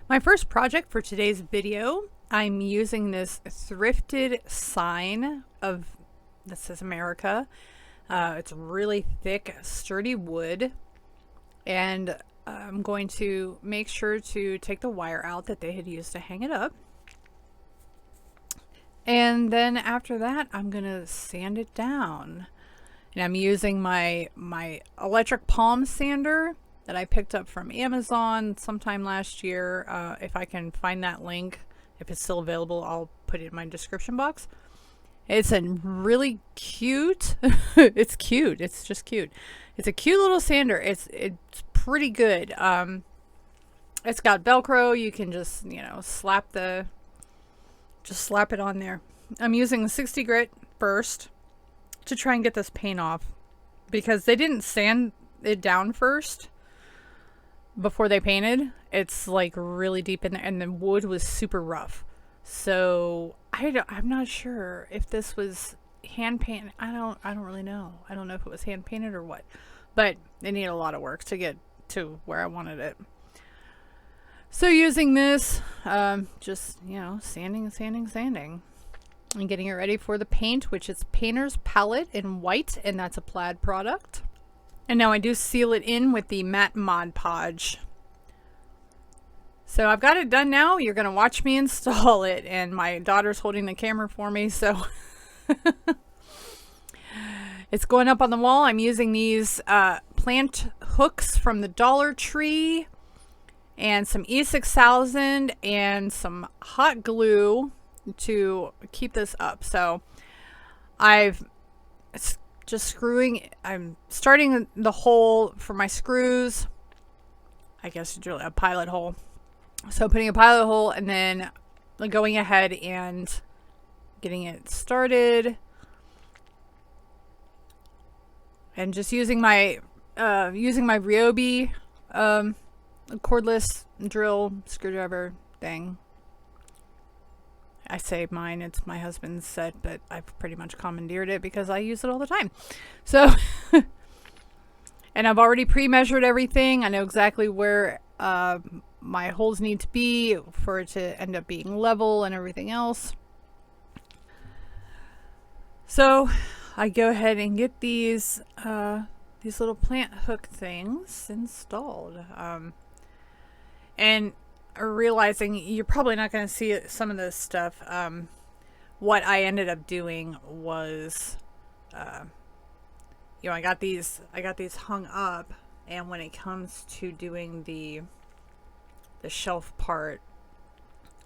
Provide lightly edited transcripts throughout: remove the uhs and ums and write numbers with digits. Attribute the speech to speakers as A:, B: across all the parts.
A: My first project for today's video, I'm using this thrifted sign of, that says America. It's really thick, sturdy wood. And I'm going to make sure to take the wire out that they had used to hang it up. And then after that, I'm going to sand it down. And I'm using my electric palm sander that I picked up from Amazon sometime last year. If I can find that link, if it's still available, I'll put it in my description box. It's a really cute, it's cute, it's just cute. It's a cute little sander. It's pretty good. It's got Velcro. You can just, slap it on there. I'm using the 60 grit first to try and get this paint off, because they didn't sand it down first before they painted. It's like really deep in there, and the wood was super rough. So I'm not sure if this was hand painted. I don't really know. I don't know if it was hand painted or what, but it needed a lot of work to get to where I wanted it. So using this, just, sanding, and getting it ready for the paint, which is Painter's Palette in white, and that's a plaid product. And now I do seal it in with the matte Mod Podge. So I've got it done now. You're going to watch me install it, and my daughter's holding the camera for me, so it's going up on the wall. I'm using these plant hooks from the Dollar Tree and some E6000 and some hot glue to keep this up. So it's just screwing. I'm starting the hole for my screws. I guess it's really a pilot hole. So putting a pilot hole and then going ahead and getting it started, and just using my Ryobi cordless drill screwdriver thing. I say mine, it's my husband's set, but I've pretty much commandeered it because I use it all the time. So, and I've already pre-measured everything. I know exactly where my holes need to be for it to end up being level and everything else. So I go ahead and get these little plant hook things installed. And realizing you're probably not going to see some of this stuff. What I ended up doing was, I got these hung up, and when it comes to doing the shelf part,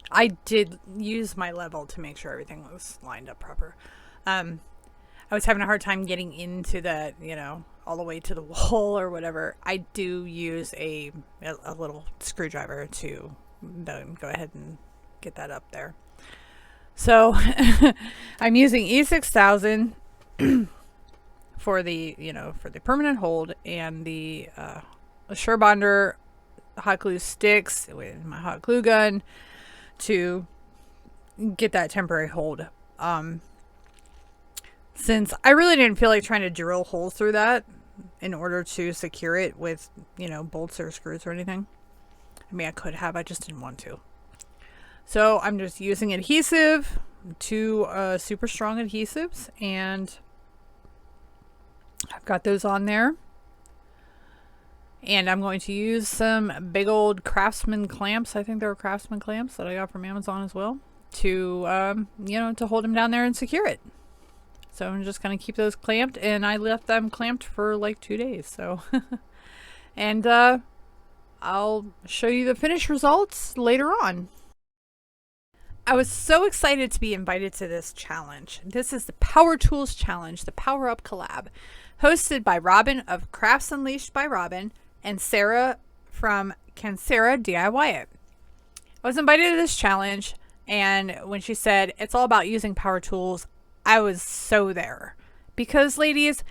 A: I did use my level to make sure everything was lined up proper. I was having a hard time getting into that, all the way to the wall or whatever. I do use a little screwdriver to go ahead and get that up there. So I'm using E6000 for the permanent hold, and the Surebonder hot glue sticks with my hot glue gun to get that temporary hold. Since I really didn't feel like trying to drill holes through that in order to secure it with, bolts or screws or anything. I mean, I could have, I just didn't want to. So I'm just using adhesive, two super strong adhesives, and I've got those on there. And I'm going to use some big old Craftsman clamps. I think they were Craftsman clamps that I got from Amazon as well, to, to hold them down there and secure it. So I'm just going to keep those clamped, and I left them clamped for like 2 days. So, and I'll show you the finished results later on. I was so excited to be invited to this challenge. This is the Power Tools Challenge, the Power Up Collab, hosted by Robin of Crafts Unleashed by Robin and Sarah from Can Sarah DIY It. I was invited to this challenge, and when she said it's all about using power tools, I was so there. Because, ladies,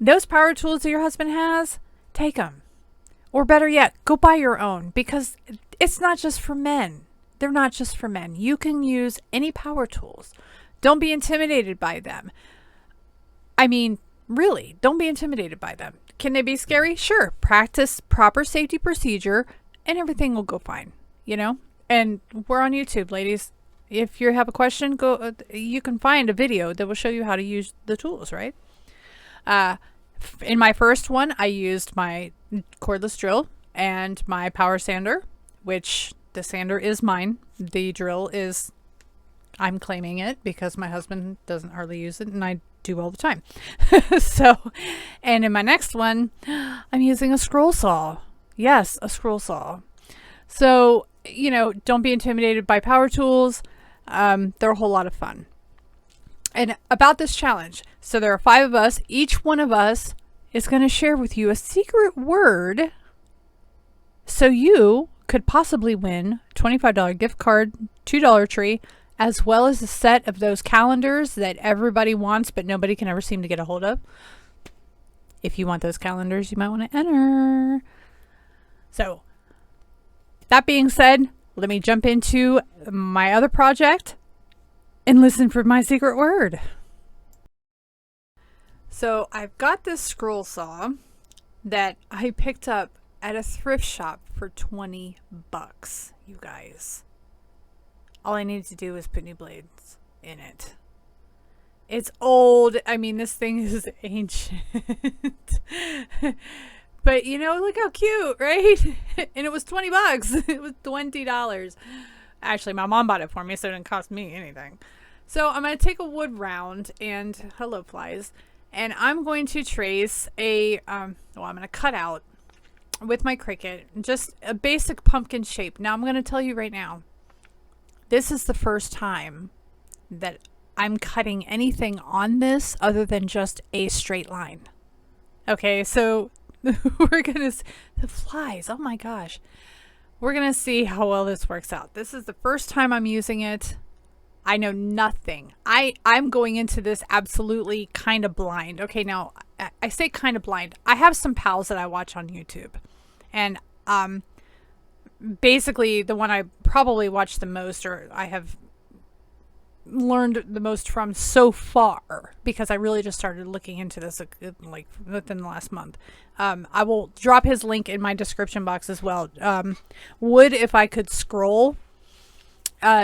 A: those power tools that your husband has, take them. Or better yet, go buy your own, because it's not just for men. They're not just for men. You can use any power tools. Don't be intimidated by them. I mean, really, don't be intimidated by them. Can they be scary? Sure. Practice proper safety procedure and everything will go fine, And we're on YouTube, ladies. If you have a question, go. You can find a video that will show you how to use the tools, right? In my first one, I used my cordless drill and my power sander, which the sander is mine. The drill is, I'm claiming it because my husband doesn't hardly use it and I do all the time. So, and in my next one, I'm using a scroll saw. Yes, a scroll saw. So, you know, don't be intimidated by power tools. They're a whole lot of fun. And about this challenge, so there are 5 of us. Each one of us is going to share with you a secret word so you could possibly win $25 gift card to Dollar Tree, as well as a set of those calendars that everybody wants but nobody can ever seem to get a hold of. If you want those calendars, you might want to enter. So, that being said, let me jump into my other project and listen for my secret word. So I've got this scroll saw that I picked up at a thrift shop for 20 bucks, you guys. All I needed to do was put new blades in it. It's old. I mean, this thing is ancient. But you know, look how cute, right? And it was 20 bucks. It was $20. Actually, my mom bought it for me, so it didn't cost me anything. So I'm going to take a wood round and hello flies, and I'm going to trace a, I'm going to cut out with my Cricut just a basic pumpkin shape. Now I'm going to tell you right now, this is the first time that I'm cutting anything on this other than just a straight line. Okay, so we're going to, the flies, oh my gosh. We're going to see how well this works out. This is the first time I'm using it. I know nothing. I'm going into this absolutely kind of blind. Okay, now I say kind of blind. I have some pals that I watch on YouTube. And basically the one I probably watch the most, or I have learned the most from so far, because I really just started looking into this like within the last month. I will drop his link in my description box as well. Would if I could scroll.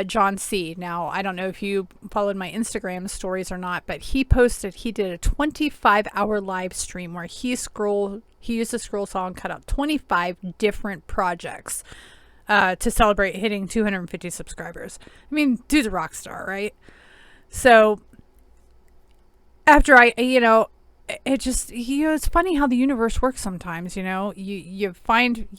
A: John C. Now, I don't know if you followed my Instagram stories or not, but he did a 25-hour live stream where he used a scroll saw and cut out 25 different projects to celebrate hitting 250 subscribers. I mean, dude's a rock star, right? So after it just, it's funny how the universe works sometimes, you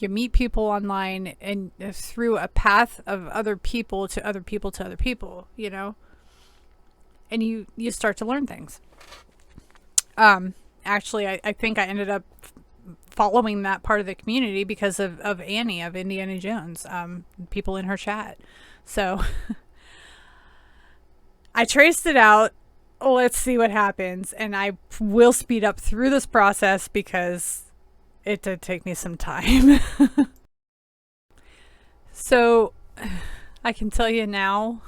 A: meet people online and through a path of other people to other people to other people, and you start to learn things. Actually, I think I ended up following that part of the community because of Annie of Indiana Jones, people in her chat. So I traced it out. Let's see what happens. And I will speed up through this process because it did take me some time. So I can tell you now,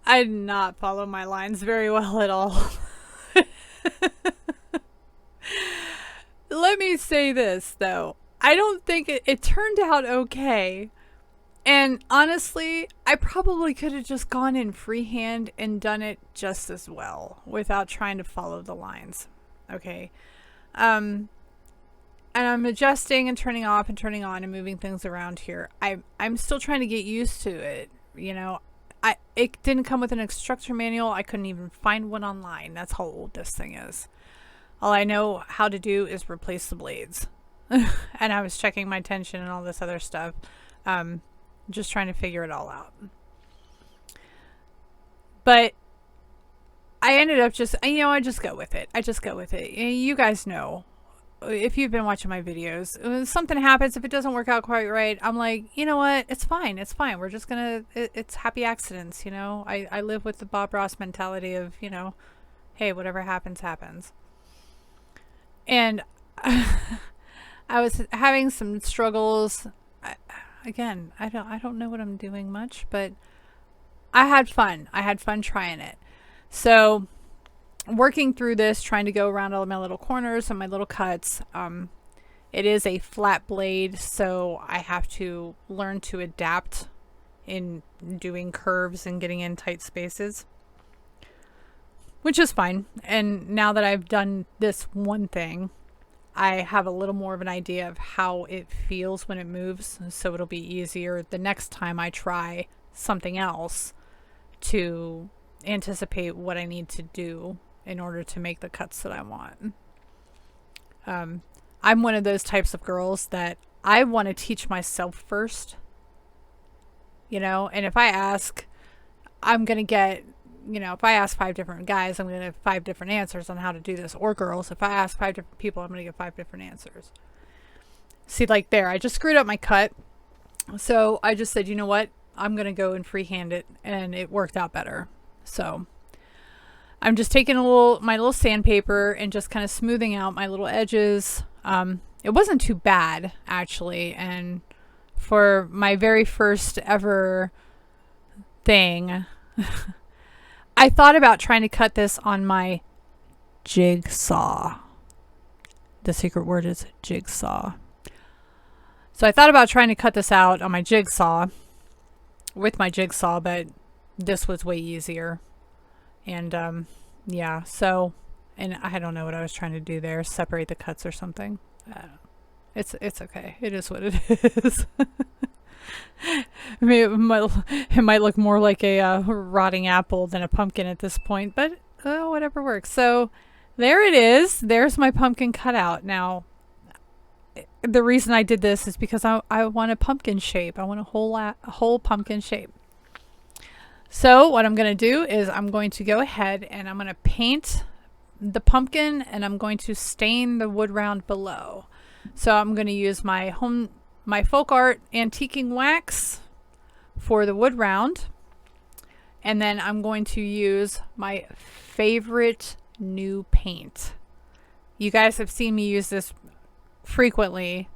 A: I did not follow my lines very well at all. Let me say this though. I don't think it turned out okay. And honestly, I probably could have just gone in freehand and done it just as well without trying to follow the lines. Okay. And I'm adjusting and turning off and turning on and moving things around here. I'm still trying to get used to it. It didn't come with an instructor manual. I couldn't even find one online. That's how old this thing is. All I know how to do is replace the blades. And I was checking my tension and all this other stuff. Just trying to figure it all out. But I ended up just, I just go with it. I just go with it. You guys know, if you've been watching my videos, when something happens, if it doesn't work out quite right, I'm like, you know what? It's fine. It's fine. We're just going to, it's happy accidents, I live with the Bob Ross mentality of, hey, whatever happens, happens. And I was having some struggles. Again, I don't know what I'm doing much, but I had fun. I had fun trying it. So working through this, trying to go around all my little corners and my little cuts, It is a flat blade, so I have to learn to adapt in doing curves and getting in tight spaces, which is fine. And now that I've done this one thing, I have a little more of an idea of how it feels when it moves, so it'll be easier the next time I try something else to anticipate what I need to do in order to make the cuts that I want. I'm one of those types of girls that I want to teach myself first, you know, and if I ask, I'm going to get, you know, if I ask 5 different guys, I'm going to have 5 different answers on how to do this. Or girls, if I ask 5 different people, I'm going to get 5 different answers. See, like there, I just screwed up my cut. So I just said, you know what? I'm going to go and freehand it. And it worked out better. So I'm just taking my little sandpaper and just kind of smoothing out my little edges. It wasn't too bad, actually. And for my very first ever thing, I thought about trying to cut this on my jigsaw. The secret word is jigsaw. So I thought about trying to cut this out on my jigsaw with my jigsaw, but this was way easier. And yeah, so, and I don't know what I was trying to do there, separate the cuts or something. It's okay. It is what it is. I mean, it might look more like a rotting apple than a pumpkin at this point, but whatever works. So there it is. There's my pumpkin cutout. Now, the reason I did this is because I want a pumpkin shape. I want a whole pumpkin shape. So what I'm going to do is I'm going to go ahead and I'm going to paint the pumpkin and I'm going to stain the wood round below. So I'm going to use my folk art antiquing wax for the wood round. And then I'm going to use my favorite new paint. You guys have seen me use this frequently,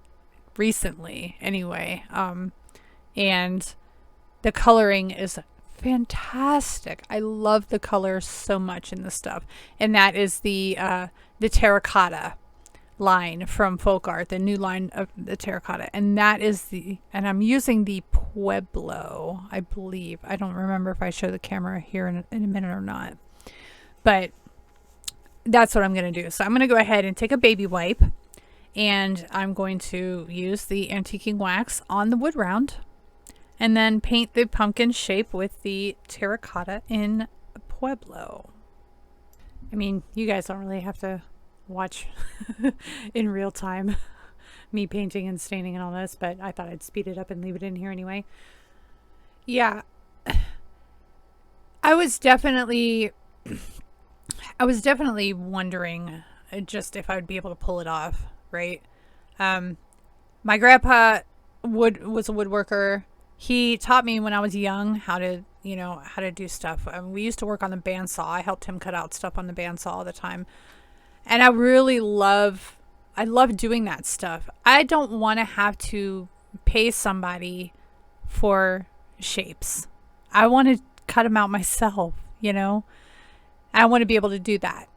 A: recently anyway. And the coloring is fantastic. I love the colors so much in this stuff. And that is the terracotta line from folk art, the new line of the terracotta, and that is and I'm using the Pueblo, I believe. I don't remember if I show the camera here in a minute or not, but that's what I'm going to do. So I'm going to go ahead and take a baby wipe and I'm going to use the antiquing wax on the wood round and then paint the pumpkin shape with the terracotta in Pueblo. I mean, you guys don't really have to watch in real time me painting and staining and all this, but I thought I'd speed it up and leave it in here anyway. Yeah, I was definitely wondering just if I would be able to pull it off, right? My grandpa was a woodworker. He taught me when I was young how to do stuff. We used to work on the bandsaw. I helped him cut out stuff on the bandsaw all the time. And I really love doing that stuff. I don't want to have to pay somebody for shapes. I want to cut them out myself, you know? I want to be able to do that.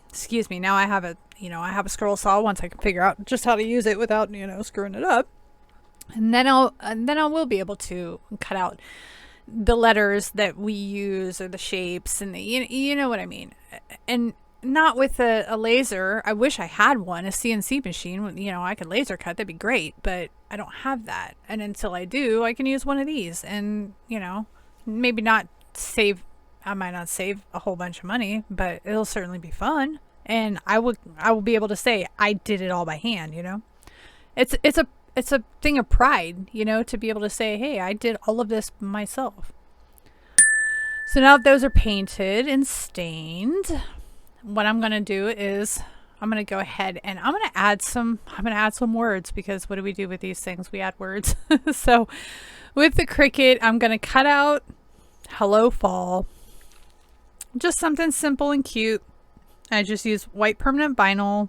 A: Excuse me. Now I have a scroll saw once I can figure out just how to use it without, screwing it up. And then I will be able to cut out the letters that we use or the shapes and you know what I mean. And not with a laser. I wish I had one, a CNC machine. I could laser cut. That'd be great, but I don't have that. And until I do, I can use one of these and, maybe not save. I might not save a whole bunch of money, but it'll certainly be fun. And I will be able to say I did it all by hand, It's a thing of pride, to be able to say, hey, I did all of this myself. So now that those are painted and stained, what I'm going to do is I'm going to go ahead and I'm going to add some words, because what do we do with these things? We add words. So with the Cricut, I'm going to cut out Hello Fall. Just something simple and cute. I just use white permanent vinyl.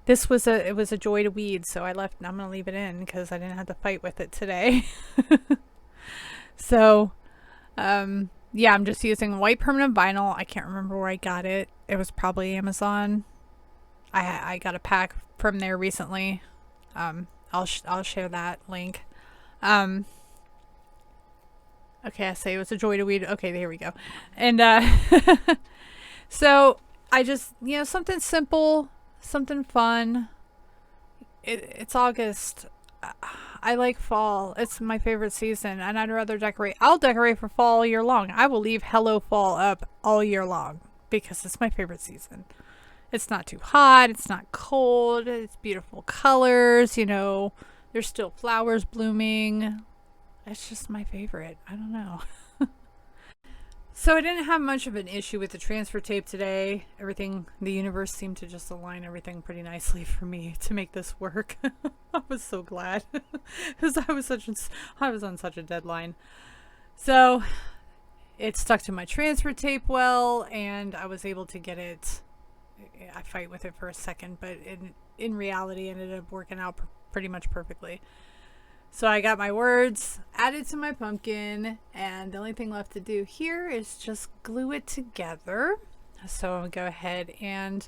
A: It was a joy to weed, so I'm going to leave it in because I didn't have to fight with it today. So, yeah, I'm just using white permanent vinyl. I can't remember where I got it. It was probably Amazon. I got a pack from there recently. I'll share that link. Okay, I say it was a joy to weed. Okay, here we go. And so I just, something simple, something fun. It's August. I like fall. It's my favorite season, and I'd rather decorate. I'll decorate for fall all year long. I will leave Hello Fall up all year long because it's my favorite season. It's not too hot. It's not cold. It's beautiful colors. There's still flowers blooming. It's just my favorite. I don't know. So I didn't have much of an issue with the transfer tape today. The universe seemed to just align everything pretty nicely for me to make this work. I was so glad because I was on such a deadline. So it stuck to my transfer tape well, and I was able to get it. I fight with it for a second, but in reality, it ended up working out pretty much perfectly. So I got my words added to my pumpkin, and the only thing left to do here is just glue it together. So I'm going to go ahead and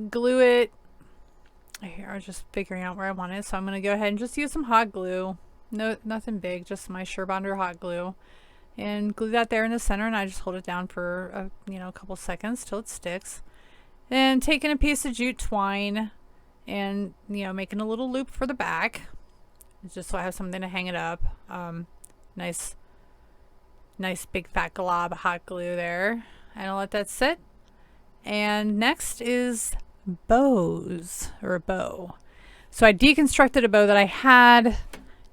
A: glue it. Here, I was just figuring out where I want it. So I'm going to go ahead and just use some hot glue. No, nothing big, just my Surebonder hot glue. And glue that there in the center, and I just hold it down for a couple seconds till it sticks. Then taking a piece of jute twine and making a little loop for the back, just so I have something to hang it up. Nice big fat glob of hot glue there, and I'll let that sit. And next is bows, or a bow. So I deconstructed a bow that I had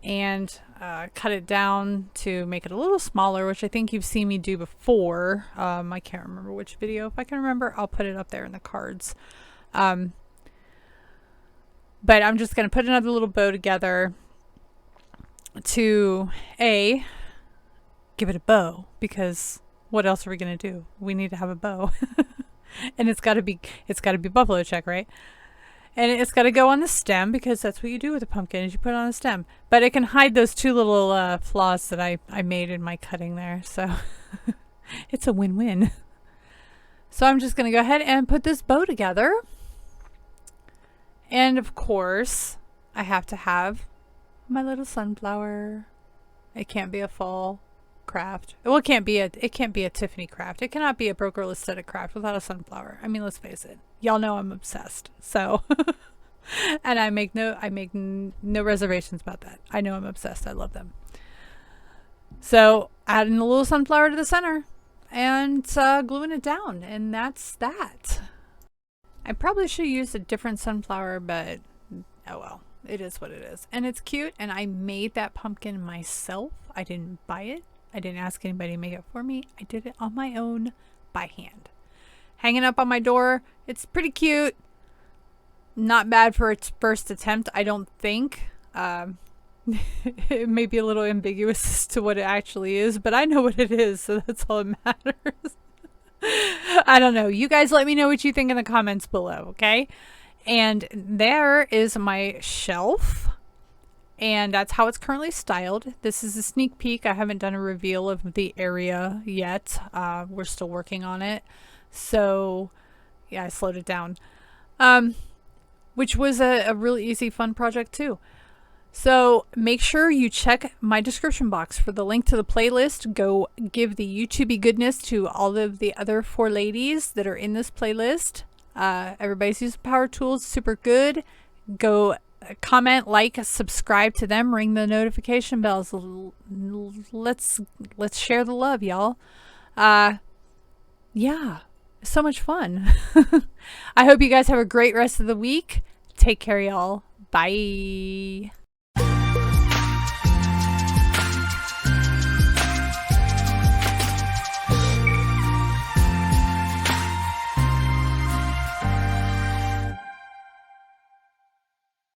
A: and cut it down to make it a little smaller, which I think you've seen me do before. I can't remember which video. If I can remember, I'll put it up there in the cards. But I'm just going to put another little bow together to give it a bow, because what else are we going to do? We need to have a bow. And it's got to be buffalo check, right? And it's got to go on the stem, because that's what you do with a pumpkin, is you put it on the stem. But it can hide those two little flaws that I made in my cutting there. So it's a win-win. So I'm just going to go ahead and put this bow together. And of course, I have to have my little sunflower. It can't be a fall craft. Well, it can't be a Tiffany craft. It cannot be a Broke Girl aesthetic craft without a sunflower. I mean, let's face it. Y'all know I'm obsessed. So, and I make no reservations about that. I know I'm obsessed. I love them. So, adding a little sunflower to the center and gluing it down, and that's that. I probably should use a different sunflower, but oh well. It is what it is. And it's cute, and I made that pumpkin myself. I didn't buy it. I didn't ask anybody to make it for me. I did it on my own by hand. Hanging up on my door. It's pretty cute. Not bad for its first attempt, I don't think. It may be a little ambiguous as to what it actually is, but I know what it is, so that's all that matters. I don't know. You guys let me know what you think in the comments below, okay? And there is my shelf, and that's how it's currently styled. This is a sneak peek. I haven't done a reveal of the area yet. We're still working on it. So yeah, I slowed it down, which was a really easy, fun project too. So make sure you check my description box for the link to the playlist. Go give the YouTubey goodness to all of the other 4 ladies that are in this playlist. Everybody's using power tools, super good. Go comment, like, subscribe to them, ring the notification bells. Let's share the love, y'all. Yeah, so much fun. I hope you guys have a great rest of the week. Take care, y'all. Bye.